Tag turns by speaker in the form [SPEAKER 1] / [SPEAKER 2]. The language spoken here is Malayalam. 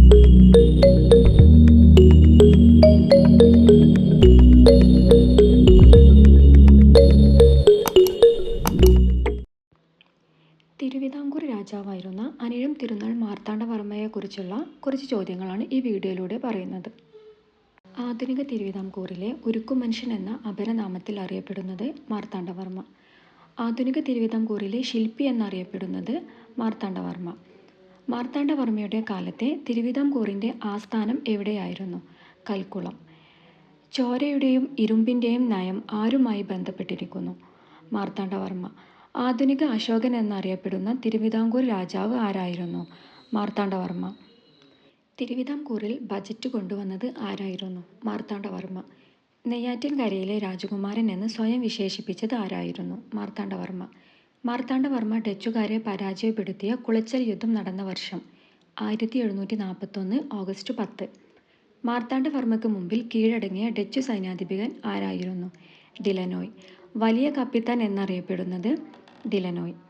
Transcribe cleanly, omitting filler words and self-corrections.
[SPEAKER 1] തിരുവിതാംകൂർ രാജാവായിരുന്ന അനിഴം തിരുനാൾ മാർത്താണ്ഡവർമ്മയെക്കുറിച്ചുള്ള കുറച്ച് ചോദ്യങ്ങളാണ് ഈ വീഡിയോയിലൂടെ പറയുന്നത്. ആധുനിക തിരുവിതാംകൂറിലെ ഉരുക്കുമനുഷ്യൻ എന്ന അപരനാമത്തിൽ അറിയപ്പെടുന്നത് മാർത്താണ്ഡവർമ്മ. ആധുനിക തിരുവിതാംകൂറിലെ ശില്പി എന്നറിയപ്പെടുന്നത് മാർത്താണ്ഡവർമ്മ. മാർത്താണ്ഡവർമ്മയുടെ കാലത്തെ തിരുവിതാംകൂറിൻ്റെ ആസ്ഥാനം എവിടെയായിരുന്നു? കൽക്കുളം. ചോരയുടെയും ഇരുമ്പിൻ്റെയും നയം ആരുമായി ബന്ധപ്പെട്ടിരിക്കുന്നു? മാർത്താണ്ഡവർമ്മ. ആധുനിക അശോകൻ എന്നറിയപ്പെടുന്ന തിരുവിതാംകൂർ രാജാവ് ആരായിരുന്നു? മാർത്താണ്ഡവർമ്മ. തിരുവിതാംകൂറിൽ ബജറ്റ് കൊണ്ടുവന്നത് ആരായിരുന്നു? മാർത്താണ്ഡവർമ്മ. നെയ്യാറ്റിൻകരയിലെ രാജകുമാരൻ എന്ന് സ്വയം വിശേഷിപ്പിച്ചത് ആരായിരുന്നു? മാർത്താണ്ഡവർമ്മ. മാർത്താണ്ഡവർമ്മ ഡച്ചുകാരെ പരാജയപ്പെടുത്തിയ കുളച്ചൽ യുദ്ധം നടന്ന വർഷം? 1741 ഓഗസ്റ്റ് 10. മാർത്താണ്ഡവർമ്മയ്ക്ക് മുമ്പിൽ കീഴടങ്ങിയ ഡച്ചു സൈന്യാധിപൻ ആരായിരുന്നു? ഡിലനോയ്. വലിയ കപ്പിത്താൻ എന്നറിയപ്പെടുന്നത് ഡിലനോയ്.